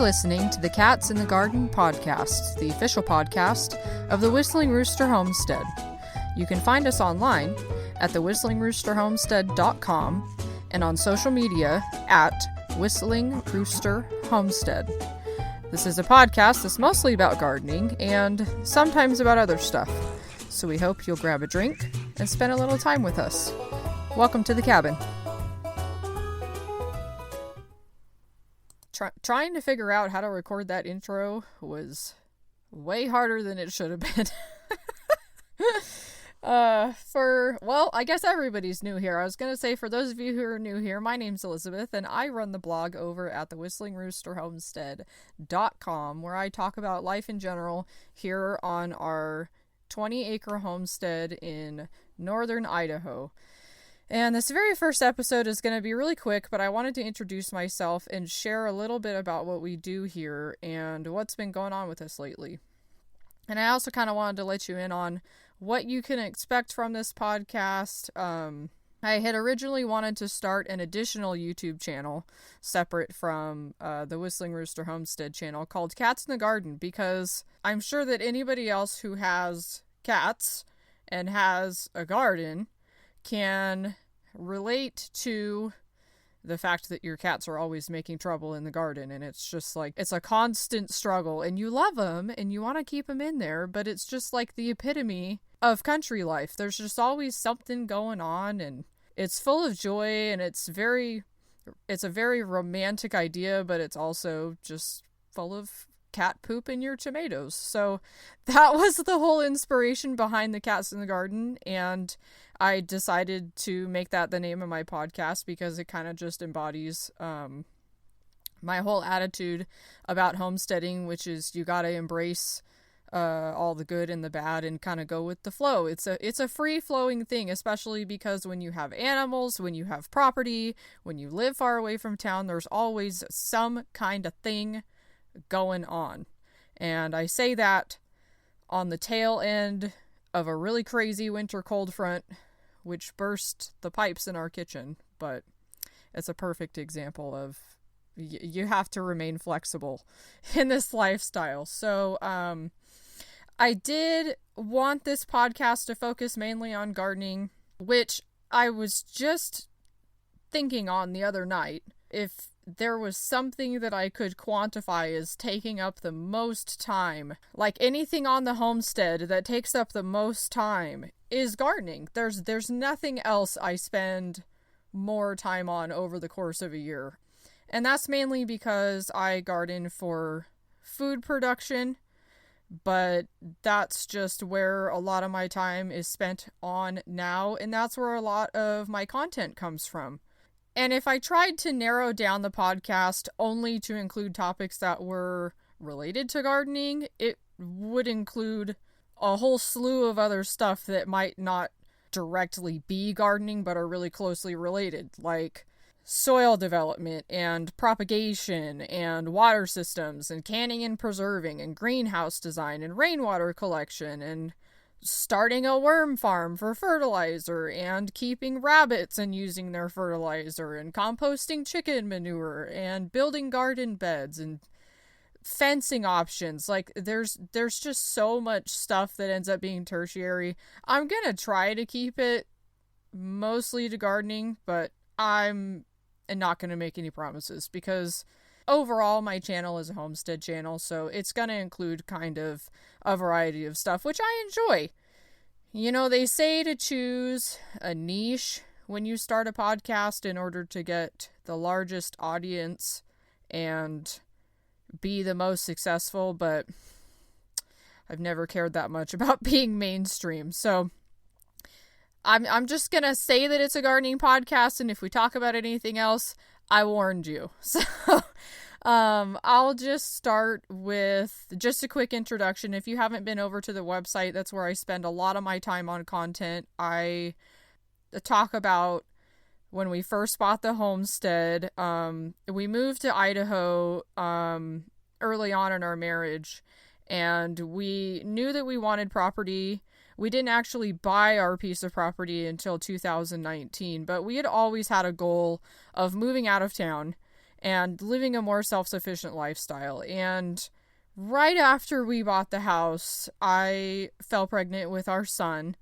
You're listening to the Cats in the Garden podcast, the official podcast of the Whistling Rooster Homestead. You can find us online at thewhistlingroosterhomestead.com and on social media at Whistling Rooster Homestead. This is a podcast that's mostly about gardening and sometimes about other stuff, so we hope you'll grab a drink and spend a little time with us. Welcome to the cabin. Trying to figure out how to record that intro was way harder than it should have been. I guess everybody's new here. I was going to say, for those of you who are new here, my name's Elizabeth, and I run the blog over at the whistlingroosterhomestead.com, where I talk about life in general here on our 20-acre homestead in northern Idaho. And this very first episode is going to be really quick, but I wanted to introduce myself and share a little bit about what we do here and what's been going on with us lately. And I also kind of wanted to let you in on what you can expect from this podcast. I had originally wanted to start an additional YouTube channel separate from the Whistling Rooster Homestead channel called Cats in the Garden, because I'm sure that anybody else who has cats and has a garden can relate to the fact that your cats are always making trouble in the garden, and it's just like, it's a constant struggle, and you love them and you want to keep them in there, but it's just like the epitome of country life. There's just always something going on, and it's full of joy, and it's a very romantic idea, but it's also just full of cat poop in your tomatoes. So that was the whole inspiration behind the Cats in the Garden, and I decided to make that the name of my podcast because it kind of just embodies my whole attitude about homesteading, which is you gotta embrace all the good and the bad and kind of go with the flow. It's a free-flowing thing, especially because when you have animals, when you have property, when you live far away from town, there's always some kind of thing going on. And I say that on the tail end of a really crazy winter cold front, which burst the pipes in our kitchen, but it's a perfect example of you have to remain flexible in this lifestyle. So, I did want this podcast to focus mainly on gardening, which I was just thinking on the other night. If there was something that I could quantify as taking up the most time, like anything on the homestead that takes up the most time, is gardening. There's nothing else I spend more time on over the course of a year. And that's mainly because I garden for food production, but that's just where a lot of my time is spent on now, and that's where a lot of my content comes from. And if I tried to narrow down the podcast only to include topics that were related to gardening, it would include a whole slew of other stuff that might not directly be gardening but are really closely related, like soil development and propagation and water systems and canning and preserving and greenhouse design and rainwater collection and starting a worm farm for fertilizer and keeping rabbits and using their fertilizer and composting chicken manure and building garden beds and fencing options. Like there's just so much stuff that ends up being tertiary. I'm gonna try to keep it mostly to gardening, but I'm not gonna make any promises because overall my channel is a homestead channel, so it's gonna include kind of a variety of stuff, which I enjoy. You know, they say to choose a niche when you start a podcast in order to get the largest audience and be the most successful, but I've never cared that much about being mainstream. So I'm just gonna say that it's a gardening podcast, and if we talk about anything else, I warned you. So I'll just start with just a quick introduction. If you haven't been over to the website, that's where I spend a lot of my time on content. I talk about when we first bought the homestead. We moved to Idaho early on in our marriage, and we knew that we wanted property. We didn't actually buy our piece of property until 2019, but we had always had a goal of moving out of town and living a more self-sufficient lifestyle. And right after we bought the house, I fell pregnant with our son.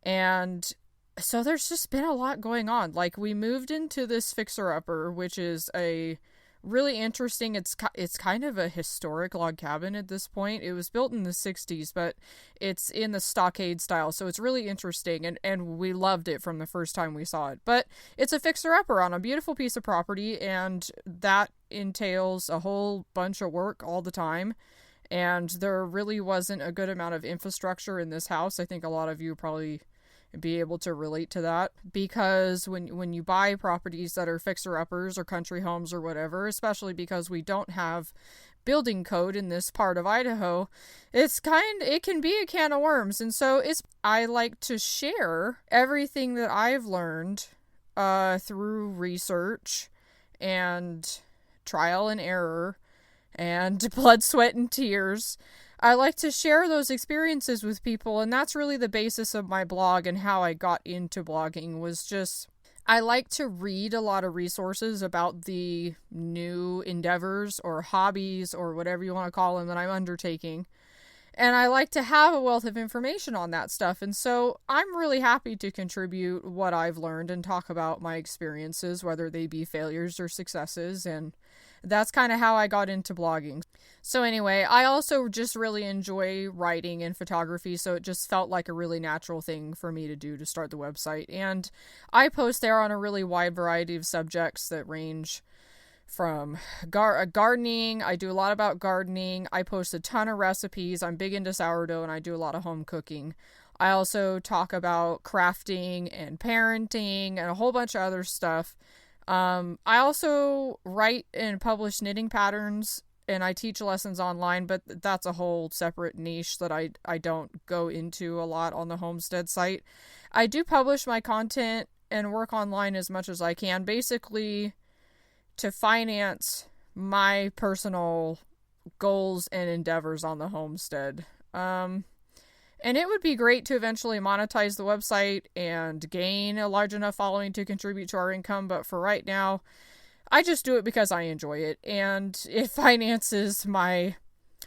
And so there's just been a lot going on. Like, we moved into this fixer-upper, which is a really interesting, it's kind of a historic log cabin at this point. It was built in the 60s, but it's in the stockade style, so it's really interesting, and we loved it from the first time we saw it. But it's a fixer-upper on a beautiful piece of property, and that entails a whole bunch of work all the time, and there really wasn't a good amount of infrastructure in this house. I think a lot of you probably be able to relate to that, because when you buy properties that are fixer-uppers or country homes or whatever, especially because we don't have building code in this part of Idaho, it can be a can of worms. And so I like to share everything that I've learned through research and trial and error and blood, sweat, and tears. I like to share those experiences with people, and that's really the basis of my blog, and how I got into blogging was just, I like to read a lot of resources about the new endeavors or hobbies or whatever you want to call them that I'm undertaking. And I like to have a wealth of information on that stuff. And so I'm really happy to contribute what I've learned and talk about my experiences, whether they be failures or successes. And that's kind of how I got into blogging. So anyway, I also just really enjoy writing and photography, so it just felt like a really natural thing for me to do to start the website. And I post there on a really wide variety of subjects that range from gardening. I do a lot about gardening. I post a ton of recipes. I'm big into sourdough, and I do a lot of home cooking. I also talk about crafting and parenting and a whole bunch of other stuff. I also write and publish knitting patterns, and I teach lessons online, but that's a whole separate niche that I don't go into a lot on the Homestead site. I do publish my content and work online as much as I can, basically to finance my personal goals and endeavors on the Homestead. And it would be great to eventually monetize the website and gain a large enough following to contribute to our income. But for right now, I just do it because I enjoy it. And it finances my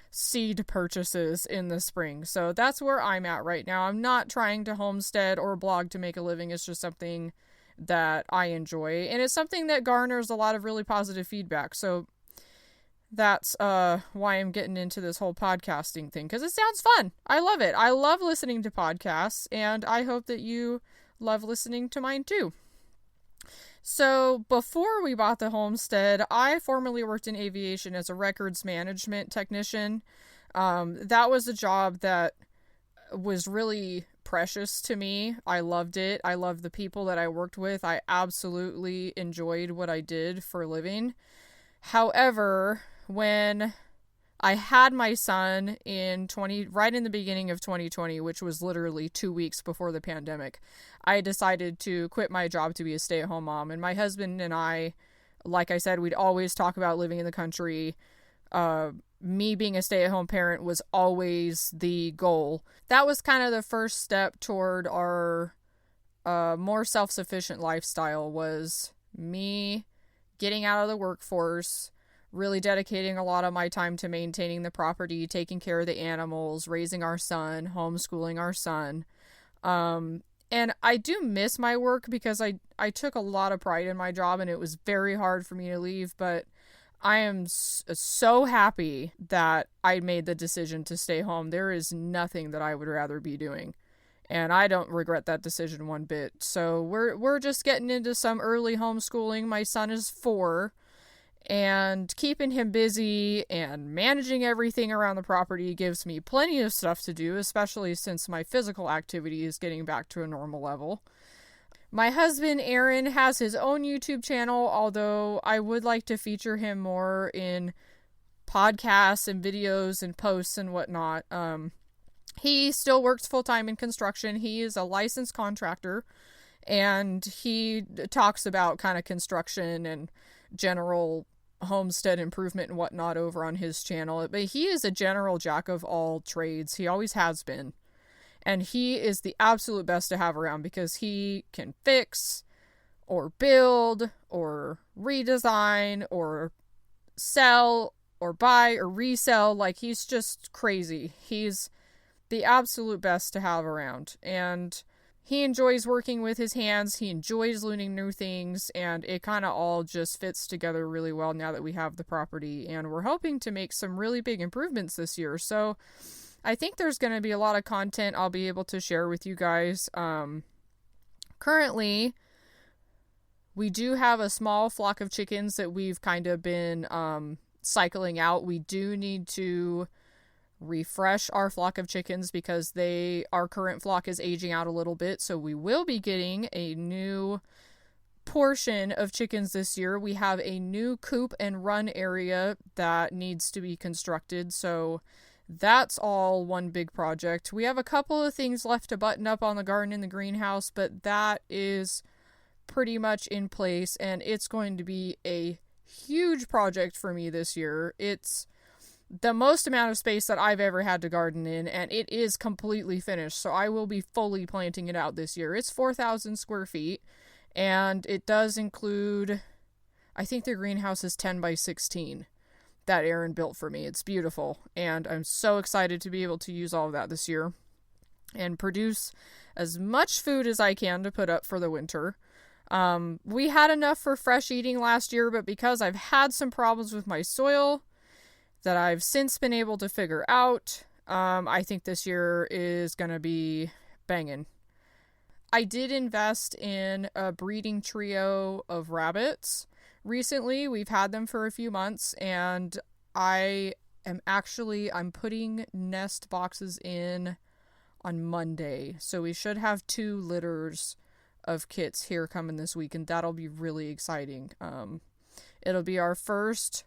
seed purchases in the spring. So that's where I'm at right now. I'm not trying to homestead or blog to make a living. It's just something that I enjoy. And it's something that garners a lot of really positive feedback. So that's why I'm getting into this whole podcasting thing, because it sounds fun. I love it. I love listening to podcasts, and I hope that you love listening to mine too. So before we bought the homestead, I formerly worked in aviation as a records management technician. That was a job that was really precious to me. I loved it. I loved the people that I worked with. I absolutely enjoyed what I did for a living. However, when I had my son right in the beginning of 2020, which was literally 2 weeks before the pandemic, I decided to quit my job to be a stay-at-home mom. And my husband and I, like I said, we'd always talk about living in the country. Me being a stay-at-home parent was always the goal. That was kind of the first step toward our more self-sufficient lifestyle, was me getting out of the workforce, really dedicating a lot of my time to maintaining the property, taking care of the animals, raising our son, homeschooling our son. And I do miss my work because I took a lot of pride in my job, and it was very hard for me to leave, but I am so happy that I made the decision to stay home. There is nothing that I would rather be doing, and I don't regret that decision one bit. So we're just getting into some early homeschooling. My son is 4, and keeping him busy and managing everything around the property gives me plenty of stuff to do, especially since my physical activity is getting back to a normal level. My husband, Aaron, has his own YouTube channel, although I would like to feature him more in podcasts and videos and posts and whatnot. He still works full-time in construction. He is a licensed contractor, and he talks about kind of construction and general homestead improvement and whatnot over on his channel. But he is a general jack of all trades. He always has been. And he is the absolute best to have around, because he can fix or build or redesign or sell or buy or resell. Like, he's just crazy. He's the absolute best to have around. And he enjoys working with his hands. He enjoys learning new things. And it kind of all just fits together really well now that we have the property. And we're hoping to make some really big improvements this year. So I think there's going to be a lot of content I'll be able to share with you guys. Currently, we do have a small flock of chickens that we've kind of been cycling out. We do need to refresh our flock of chickens because our current flock is aging out a little bit. So we will be getting a new portion of chickens this year. We have a new coop and run area that needs to be constructed. So that's all one big project. We have a couple of things left to button up on the garden in the greenhouse, but that is pretty much in place, and it's going to be a huge project for me this year. It's the most amount of space that I've ever had to garden in, and it is completely finished, so I will be fully planting it out this year. It's 4,000 square feet, and it does include, I think the greenhouse is 10 by 16 that Aaron built for me. It's beautiful, and I'm so excited to be able to use all of that this year and produce as much food as I can to put up for the winter. We had enough for fresh eating last year, but because I've had some problems with my soil that I've since been able to figure out, I think this year is going to be banging. I did invest in a breeding trio of rabbits recently. We've had them for a few months, and I'm putting nest boxes in on Monday. So we should have 2 litters of kits here coming this week, and that'll be really exciting. It'll be our first,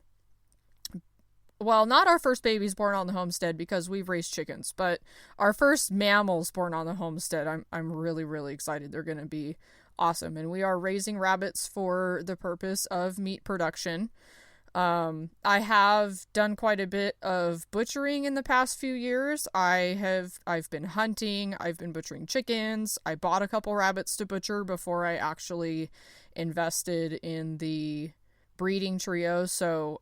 well, not our first babies born on the homestead because we've raised chickens, but our first mammals born on the homestead. I'm really, really excited. They're going to be awesome. And we are raising rabbits for the purpose of meat production. I have done quite a bit of butchering in the past few years. I've been hunting, I've been butchering chickens. I bought a couple rabbits to butcher before I actually invested in the breeding trio. So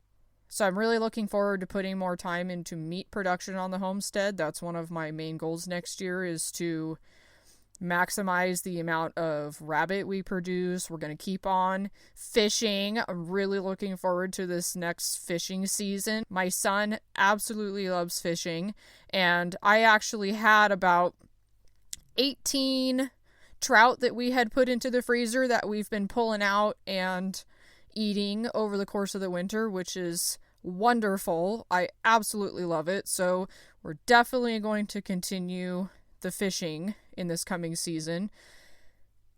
I'm really looking forward to putting more time into meat production on the homestead. That's one of my main goals next year, is to maximize the amount of rabbit we produce. We're going to keep on fishing. I'm really looking forward to this next fishing season. My son absolutely loves fishing, and I actually had about 18 trout that we had put into the freezer that we've been pulling out and eating over the course of the winter, which is wonderful. I absolutely love it. So we're definitely going to continue the fishing in this coming season.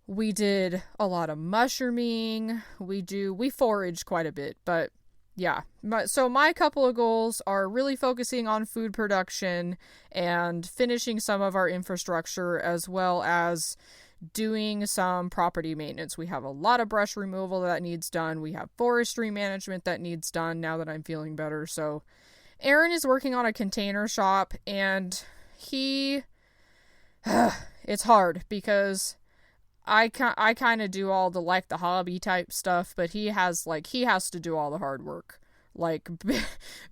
We did a lot of mushrooming. We forage quite a bit, but yeah. So my couple of goals are really focusing on food production and finishing some of our infrastructure, as well as doing some property maintenance. We have a lot of brush removal that needs done. We have forestry management that needs done now that I'm feeling better. So Aaron is working on a container shop, and it's hard because I kind of do all the hobby type stuff, but he has to do all the hard work, like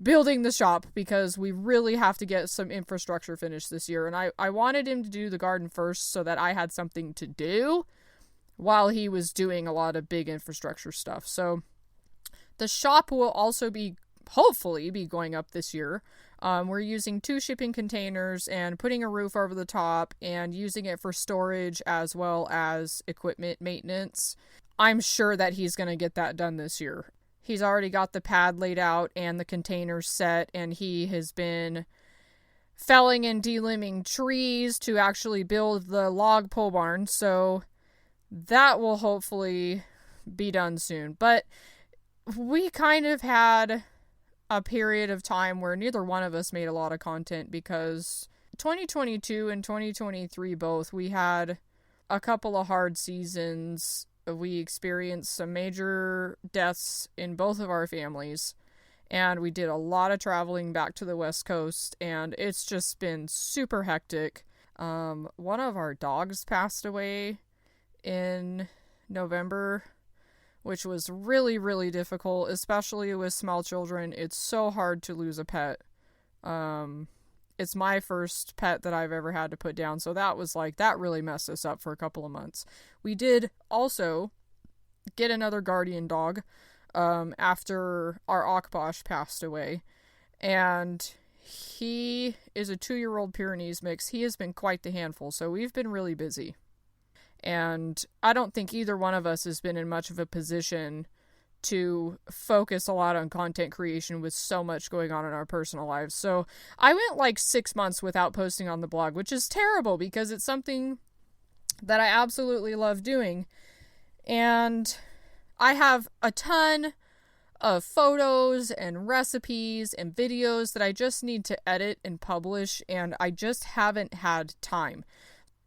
building the shop, because we really have to get some infrastructure finished this year. And I wanted him to do the garden first so that I had something to do while he was doing a lot of big infrastructure stuff. So the shop will also hopefully be going up this year. We're using 2 shipping containers and putting a roof over the top and using it for storage as well as equipment maintenance. I'm sure that he's going to get that done this year. He's already got the pad laid out and the containers set, and he has been felling and delimbing trees to actually build the log pole barn. So that will hopefully be done soon. But we kind of had a period of time where neither one of us made a lot of content, because 2022 and 2023 both, we had a couple of hard seasons. We experienced some major deaths in both of our families, and we did a lot of traveling back to the West Coast, and it's just been super hectic. One of our dogs passed away in November. which was really, really difficult, especially with small children. It's so hard to lose a pet. It's my first pet that I've ever had to put down, so that really messed us up for a couple of months. We did also get another guardian dog after our Akbash passed away, and he is a 2-year-old Pyrenees mix. He has been quite the handful, so we've been really busy. And I don't think either one of us has been in much of a position to focus a lot on content creation with so much going on in our personal lives. So I went like 6 months without posting on the blog, which is terrible because it's something that I absolutely love doing. And I have a ton of photos and recipes and videos that I just need to edit and publish, and I just haven't had time.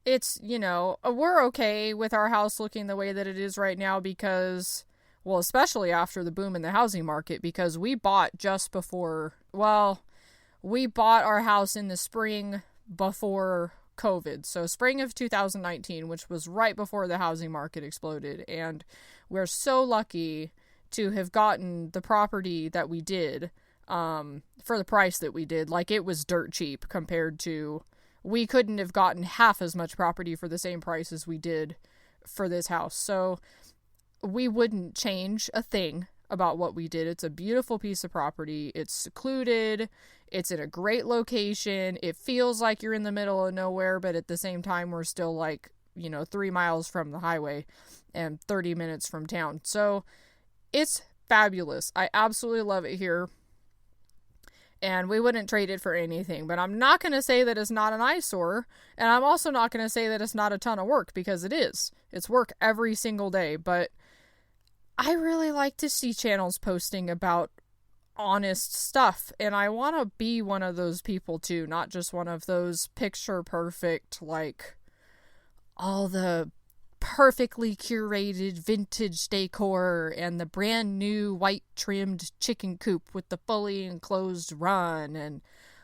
It's, we're okay with our house looking the way that it is right now because, well, especially after the boom in the housing market, because we bought our house in the spring before COVID. So spring of 2019, which was right before the housing market exploded. And we're so lucky to have gotten the property that we did, for the price that we did. Like, it was dirt cheap compared to, we couldn't have gotten half as much property for the same price as we did for this house. So we wouldn't change a thing about what we did. It's a beautiful piece of property. It's secluded. It's in a great location. It feels like you're in the middle of nowhere, but at the same time, we're still 3 miles from the highway and 30 minutes from town. So it's fabulous. I absolutely love it here. And we wouldn't trade it for anything. But I'm not going to say that it's not an eyesore. And I'm also not going to say that it's not a ton of work, because it is. It's work every single day. But I really like to see channels posting about honest stuff. And I want to be one of those people too. Not just one of those picture perfect, all the perfectly curated vintage decor and the brand new white trimmed chicken coop with the fully enclosed run and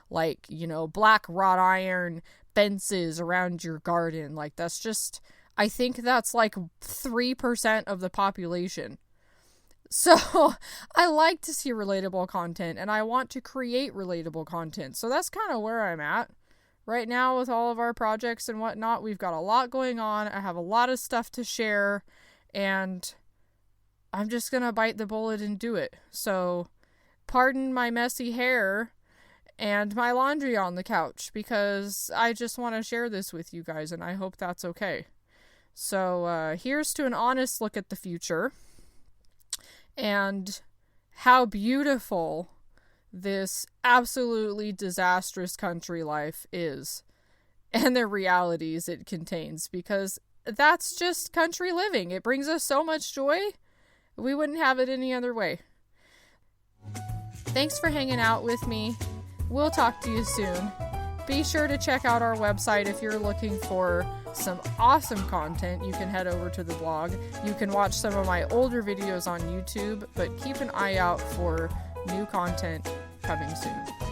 black wrought iron fences around your garden. I think that's 3% of the population. So I like to see relatable content, and I want to create relatable content. So that's kind of where I'm at right now with all of our projects and whatnot. We've got a lot going on. I have a lot of stuff to share, and I'm just going to bite the bullet and do it. So pardon my messy hair and my laundry on the couch, because I just want to share this with you guys, and I hope that's okay. So here's to an honest look at the future and how beautiful this absolutely disastrous country life is, and the realities it contains, because that's just country living. It brings us so much joy. We wouldn't have it any other way. Thanks for hanging out with me. We'll talk to you soon. Be sure to check out our website if you're looking for some awesome content. You can head over to the blog. You can watch some of my older videos on YouTube, but keep an eye out for new content coming soon.